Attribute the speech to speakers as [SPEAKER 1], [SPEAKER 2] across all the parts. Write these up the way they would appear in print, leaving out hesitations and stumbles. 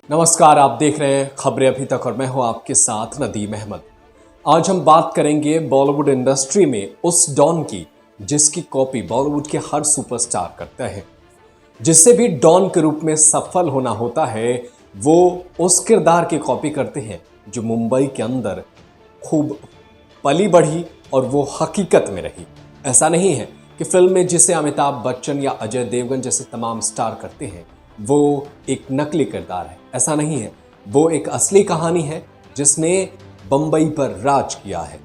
[SPEAKER 1] नमस्कार, आप देख रहे हैं खबरें अभी तक और मैं हूं आपके साथ नदीम अहमद। आज हम बात करेंगे बॉलीवुड इंडस्ट्री में उस डॉन की जिसकी कॉपी बॉलीवुड के हर सुपरस्टार करता है। जिससे भी डॉन के रूप में सफल होना होता है वो उस किरदार की कॉपी करते हैं जो मुंबई के अंदर खूब पली बढ़ी और वो हकीकत में रही। ऐसा नहीं है कि फिल्म में जिसे अमिताभ बच्चन या अजय देवगन जैसे तमाम स्टार करते हैं वो एक नकली किरदार है। ऐसा नहीं है, वो एक असली कहानी है जिसने बंबई पर राज किया है।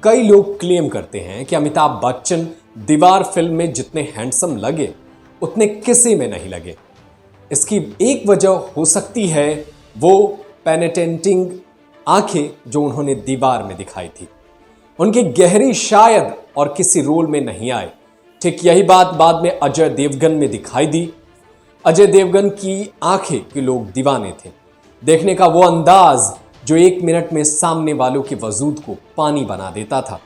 [SPEAKER 1] कई लोग क्लेम करते हैं कि अमिताभ बच्चन दीवार फिल्म में जितने हैंडसम लगे उतने किसी में नहीं लगे। इसकी एक वजह हो सकती है वो पेनेटेंटिंग आंखें जो उन्होंने दीवार में दिखाई थी। उनकी गहरी शायद और किसी रोल में नहीं आए। ठीक यही बात बाद में अजय देवगन में दिखाई दी। अजय देवगन की आंखें के लोग दीवाने थे। देखने का वो अंदाज जो 1 मिनट में सामने वालों के वजूद को पानी बना देता था।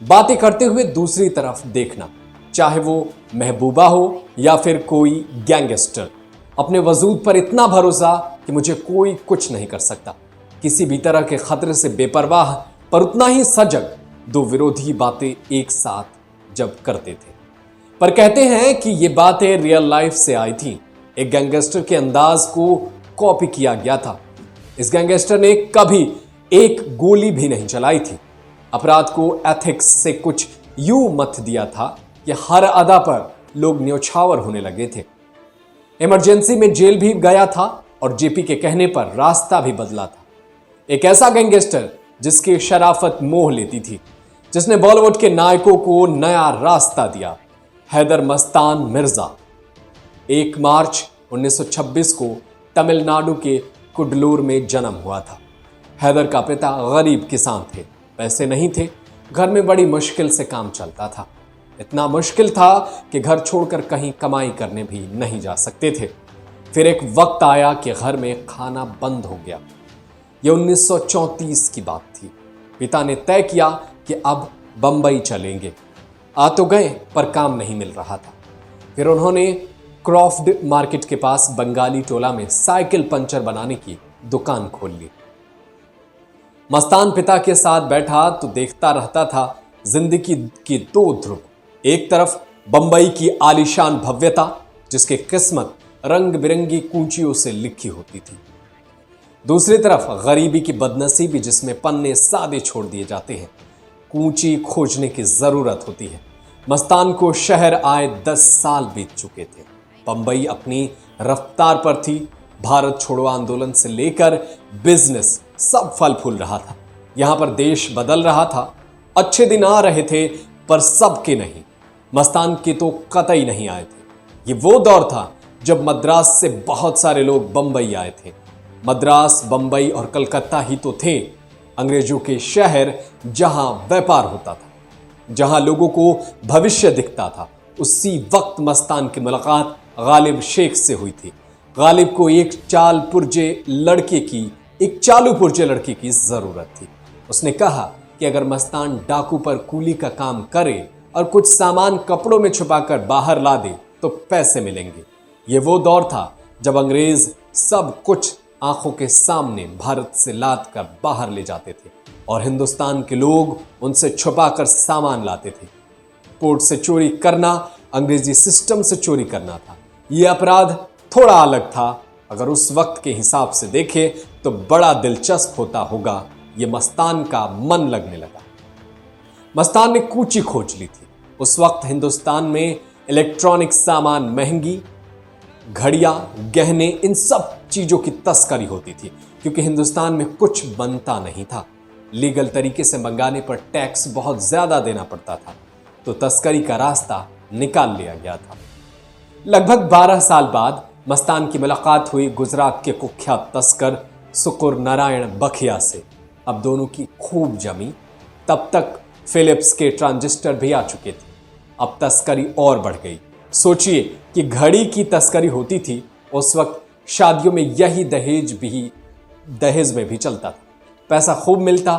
[SPEAKER 1] बातें करते हुए दूसरी तरफ देखना, चाहे वो महबूबा हो या फिर कोई गैंगस्टर। अपने वजूद पर इतना भरोसा कि मुझे कोई कुछ नहीं कर सकता। किसी भी तरह के खतरे से बेपरवाह पर उतना ही सजग। दो विरोधी बातें एक साथ जब करते थे। पर कहते हैं कि ये बातें रियल लाइफ से आई थी। एक गैंगस्टर के अंदाज को कॉपी किया गया था। इस गैंगस्टर ने कभी एक गोली भी नहीं चलाई थी। अपराध को एथिक्स से कुछ यूं मत दिया था कि हर अदा पर लोग न्यौछावर होने लगे थे। इमरजेंसी में जेल भी गया था और जेपी के कहने पर रास्ता भी बदला था। एक ऐसा गैंगस्टर जिसकी शराफत मोह लेती थी, जिसने बॉलीवुड के नायकों को नया रास्ता दिया। हैदर मस्तान मिर्जा। 1 मार्च 1926 को तमिलनाडु के कुडलूर में जन्म हुआ था। हैदर का पिता गरीब किसान थे, पैसे नहीं थे, घर में बड़ी मुश्किल से काम चलता था। इतना मुश्किल था कि घर छोड़कर कहीं कमाई करने भी नहीं जा सकते थे। फिर एक वक्त आया कि घर में खाना बंद हो गया। यह 1934 की बात थी। पिता ने तय किया कि अब बंबई चलेंगे। आ तो गए पर काम नहीं मिल रहा था। फिर उन्होंने क्रॉफ्ट मार्केट के पास बंगाली टोला में साइकिल पंचर बनाने की दुकान खोल ली। मस्तान पिता के साथ बैठा तो देखता रहता था जिंदगी की 2 ध्रुव। एक तरफ बंबई की आलीशान भव्यता जिसकी किस्मत रंग बिरंगी कूंचियों से लिखी होती थी। दूसरी तरफ गरीबी की बदनसीबी जिसमें पन्ने सादे छोड़ दिए जाते हैं, कूंची खोजने की जरूरत होती है। मस्तान को शहर आए 10 साल बीत चुके थे। बंबई अपनी रफ्तार पर थी। भारत छोड़ो आंदोलन से लेकर बिजनेस सब फल फूल रहा था। यहां पर देश बदल रहा था। अच्छे दिन आ रहे थे पर सबके नहीं। मस्तान के तो कतई नहीं आए थे। ये वो दौर था जब मद्रास से बहुत सारे लोग बंबई आए थे। मद्रास, बंबई और कलकत्ता ही तो थे अंग्रेजों के शहर जहां व्यापार होता था, जहां लोगों को भविष्य दिखता था। उसी वक्त मस्तान की मुलाकात गालिब शेख से हुई थी। गालिब को एक चालू पुर्जे लड़के की जरूरत थी। उसने कहा कि अगर मस्तान डाकू पर कूली का काम करे और कुछ सामान कपड़ों में छुपाकर बाहर ला दे तो पैसे मिलेंगे। ये वो दौर था जब अंग्रेज सब कुछ आंखों के सामने भारत से लाद कर बाहर ले जाते थे और हिंदुस्तान के लोग उनसे छुपाकर सामान लाते थे। पोर्ट से चोरी करना अंग्रेजी सिस्टम से चोरी करना था। यह अपराध थोड़ा अलग था। अगर उस वक्त के हिसाब से देखें तो बड़ा दिलचस्प होता होगा। यह मस्तान का मन लगने लगा। मस्तान ने कूची खोज ली थी। उस वक्त हिंदुस्तान में इलेक्ट्रॉनिक सामान महंगी, घड़ियां, गहने, इन सब चीजों की तस्करी होती थी क्योंकि हिंदुस्तान में कुछ बनता नहीं था। लीगल तरीके से मंगाने पर टैक्स बहुत ज्यादा देना पड़ता था, तो तस्करी का रास्ता निकाल लिया गया था। लगभग 12 साल बाद मस्तान की मुलाकात हुई गुजरात के कुख्यात तस्कर सुकुर नारायण बखिया से। अब दोनों की खूब जमी। तब तक फिलिप्स के ट्रांजिस्टर भी आ चुके थे। अब तस्करी और बढ़ गई। सोचिए कि घड़ी की तस्करी होती थी उस वक्त। शादियों में यही दहेज में भी चलता था। पैसा खूब मिलता।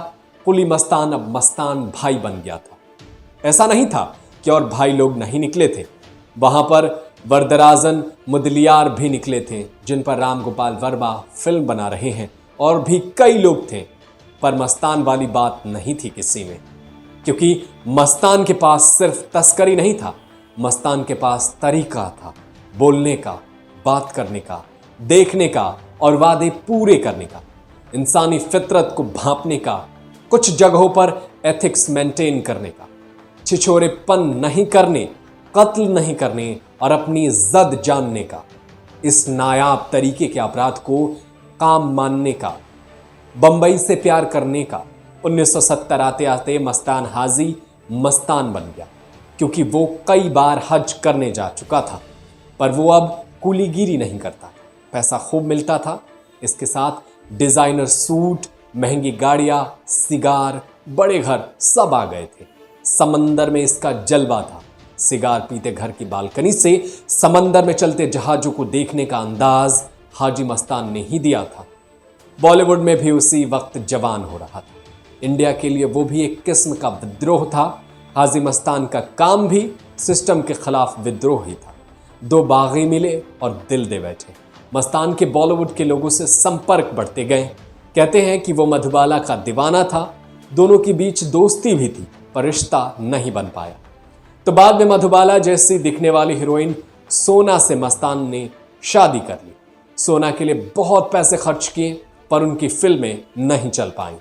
[SPEAKER 1] कुली मस्तान अब मस्तान भाई बन गया था। ऐसा नहीं था कि और भाई लोग नहीं निकले थे। वहां पर वरदराजन मुदलियार भी निकले थे, जिन पर राम गोपाल वर्मा फिल्म बना रहे हैं, और भी कई लोग थे। पर मस्तान वाली बात नहीं थी किसी में, क्योंकि मस्तान के पास सिर्फ तस्करी नहीं था, मस्तान के पास तरीका था बोलने का, बात करने का, देखने का और वादे पूरे करने का, इंसानी फितरत को भांपने का, कुछ जगहों पर एथिक्स मेंटेन करने का, छिछोरेपन नहीं करने, कत्ल नहीं करने और अपनी जद जानने का, इस नायाब तरीके के अपराध को काम मानने का, बंबई से प्यार करने का। 1970 आते आते मस्तान हाजी मस्तान बन गया, क्योंकि वो कई बार हज करने जा चुका था। पर वो अब कुलीगिरी नहीं करता, पैसा खूब मिलता था। इसके साथ डिजाइनर सूट, महंगी गाड़ियां, सिगार, बड़े घर सब आ गए थे। समंदर में इसका जलवा था। सिगार पीते घर की बालकनी से समंदर में चलते जहाजों को देखने का अंदाज हाजी मस्तान ने ही दिया था। बॉलीवुड में भी उसी वक्त जवान हो रहा था। इंडिया के लिए वो भी एक किस्म का विद्रोह था। हाजी मस्तान का काम भी सिस्टम के खिलाफ विद्रोह ही था। दो बागी मिले और दिल दे बैठे। मस्तान के बॉलीवुड के लोगों से संपर्क बढ़ते गए। कहते हैं कि वो मधुबाला का दीवाना था। दोनों के बीच दोस्ती भी थी, पर रिश्ता नहीं बन पाया। तो बाद में मधुबाला जैसी दिखने वाली हीरोइन सोना से मस्तान ने शादी कर ली। सोना के लिए बहुत पैसे खर्च किए, पर उनकी फिल्में नहीं चल पाईं।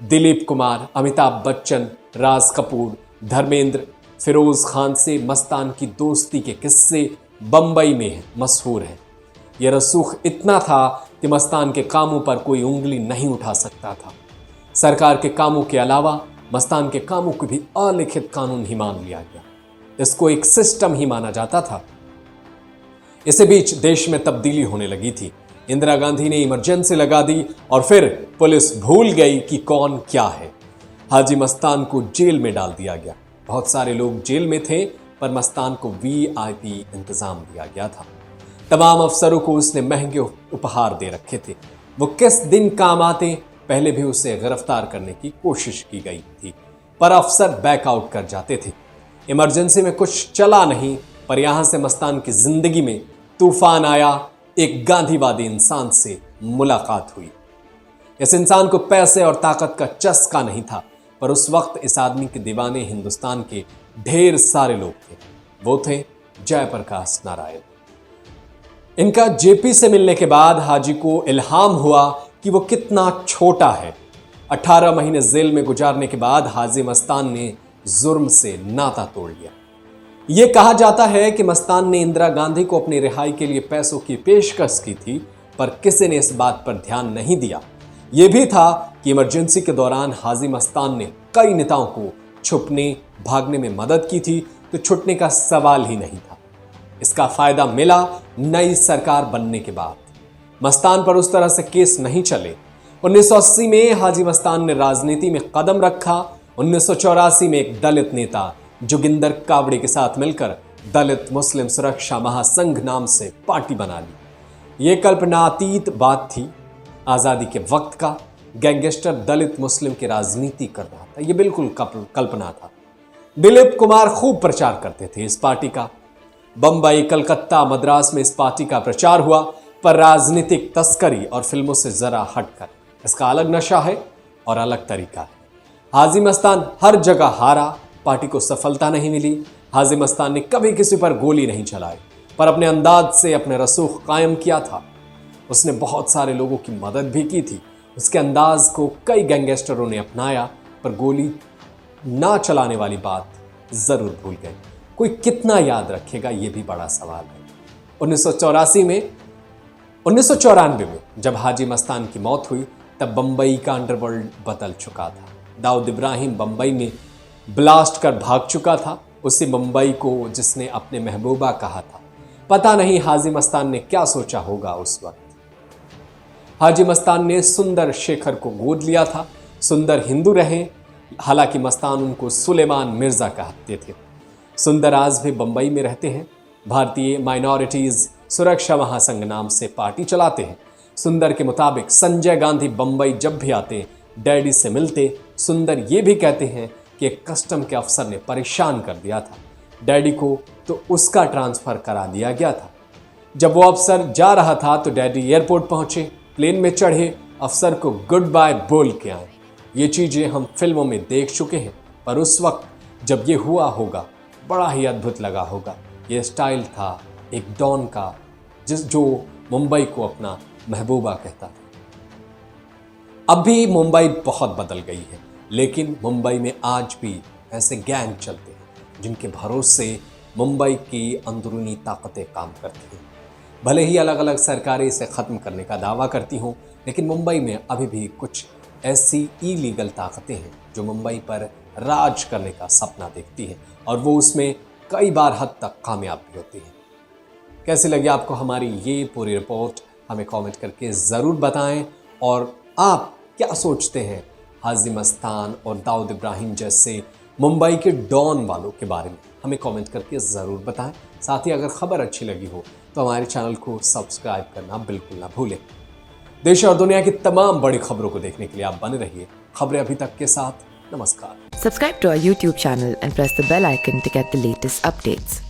[SPEAKER 1] दिलीप कुमार, अमिताभ बच्चन, राज कपूर, धर्मेंद्र, फिरोज खान से मस्तान की दोस्ती के किस्से बंबई में मशहूर हैं। यह रसूख इतना था कि मस्तान के कामों पर कोई उंगली नहीं उठा सकता था। सरकार के कामों के अलावा मस्तान के कामों को भी अलिखित कानून ही मान लिया गया। इसको एक सिस्टम ही माना जाता था। इसी बीच देश में तब्दीली होने लगी थी। इंदिरा गांधी ने इमरजेंसी लगा दी और फिर पुलिस भूल गई कि कौन क्या है। हाजी मस्तान को जेल में डाल दिया गया। बहुत सारे लोग जेल में थे, पर मस्तान को वीआईपी इंतजाम दिया गया था। तमाम अफसरों को उसने महंगे उपहार दे रखे थे। वो किस दिन काम आते, पहले भी उसे गिरफ्तार करने की कोशिश की गई थी, पर अफसर बैकआउट कर जाते थे। इमरजेंसी में कुछ चला नहीं, पर यहां से मस्तान की जिंदगी में तूफान आया। एक गांधीवादी इंसान से मुलाकात हुई। इस इंसान को पैसे और ताकत का चस्का नहीं था, पर उस वक्त इस आदमी के दीवाने हिंदुस्तान के ढेर सारे लोग थे। वो थे जयप्रकाश नारायण। इनका जेपी से मिलने के बाद हाजी को इल्हाम हुआ कि वो कितना छोटा है। 18 महीने जेल में गुजारने के बाद हाजी मस्तान ने जुर्म से नाता तोड़ लिया। यह कहा जाता है कि मस्तान ने इंदिरा गांधी को अपनी रिहाई के लिए पैसों की पेशकश की थी, पर किसी ने इस बात पर ध्यान नहीं दिया। यह भी था कि इमरजेंसी के दौरान हाजी मस्तान ने कई नेताओं को छुपने भागने में मदद की थी, तो छुटने का सवाल ही नहीं था। इसका फायदा मिला नई सरकार बनने के बाद। मस्तान पर उस तरह से केस नहीं चले। 1980 में हाजी मस्तान ने राजनीति में कदम रखा। 1984 में एक दलित नेता जोगिंदर कावड़े के साथ मिलकर दलित मुस्लिम सुरक्षा महासंघ नाम से पार्टी बना ली। ये कल्पनातीत बात थी। आज़ादी के वक्त का गैंगस्टर दलित मुस्लिम की राजनीति कर रहा था, यह बिल्कुल कल्पना था। दिलीप कुमार खूब प्रचार करते थे इस पार्टी का। बंबई, कलकत्ता, मद्रास में इस पार्टी का प्रचार हुआ, पर राजनीतिक तस्करी और फिल्मों से जरा हटकर। इसका अलग नशा है और अलग तरीका है। हाजी मस्तान हर जगह हारा, पार्टी को सफलता नहीं मिली। हाजी मस्तान ने कभी किसी पर गोली नहीं चलाई, पर अपने अंदाज से अपने रसूख कायम किया था। उसने बहुत सारे लोगों की मदद भी की थी। उसके अंदाज को कई गैंगस्टरों ने अपनाया, पर गोली ना चलाने वाली बात जरूर भूल गए। कोई कितना याद रखेगा, यह भी बड़ा सवाल है। 1994 में जब हाजी मस्तान की मौत हुई, तब बंबई का अंडरवर्ल्ड बदल चुका था। दाऊद इब्राहिम बंबई में ब्लास्ट कर भाग चुका था, उसी मुंबई को जिसने अपने महबूबा कहा था। पता नहीं हाजी मस्तान ने क्या सोचा होगा उस वक्त। हाजी मस्तान ने सुंदर शेखर को गोद लिया था। सुंदर हिंदू रहे, हालांकि मस्तान उनको सुलेमान मिर्जा कहते थे। सुंदर आज भी बंबई में रहते हैं। भारतीय माइनॉरिटीज सुरक्षा महासंघ नाम से पार्टी चलाते हैं। सुंदर के मुताबिक संजय गांधी बंबई जब भी आते, डैडी से मिलते। सुंदर ये भी कहते हैं कि एक कस्टम के अफसर ने परेशान कर दिया था। डैडी को तो उसका ट्रांसफ़र करा दिया गया था। जब वो अफसर जा रहा था तो डैडी एयरपोर्ट पहुंचे, प्लेन में चढ़े, अफसर को गुड बाय बोल के आए। ये चीज़ें हम फिल्मों में देख चुके हैं, पर उस वक्त जब ये हुआ होगा बड़ा ही अद्भुत लगा होगा। ये स्टाइल था एक डॉन का जो मुंबई को अपना महबूबा कहता था। अब भी मुंबई बहुत बदल गई है, लेकिन मुंबई में आज भी ऐसे गैंग चलते हैं जिनके भरोसे मुंबई की अंदरूनी ताकतें काम करती हैं। भले ही अलग अलग सरकारें इसे ख़त्म करने का दावा करती हों, लेकिन मुंबई में अभी भी कुछ ऐसी इलीगल ताकतें हैं जो मुंबई पर राज करने का सपना देखती हैं, और वो उसमें कई बार हद तक कामयाब भी होती हैं। कैसी लगी आपको हमारी ये पूरी रिपोर्ट, हमें कमेंट करके ज़रूर बताएं। और आप क्या सोचते हैं हाजी मस्तान और दाऊद इब्राहिम जैसे मुंबई के डॉन वालों के बारे में, हमें कमेंट करके ज़रूर बताएं। साथ ही अगर खबर अच्छी लगी हो तो हमारे चैनल को सब्सक्राइब करना बिल्कुल ना भूलें। देश और दुनिया की तमाम बड़ी खबरों को देखने के लिए आप बने रहिए खबरें अभी तक के साथ। नमस्कार।
[SPEAKER 2] Subscribe to our YouTube channel and press the bell icon to get the latest updates.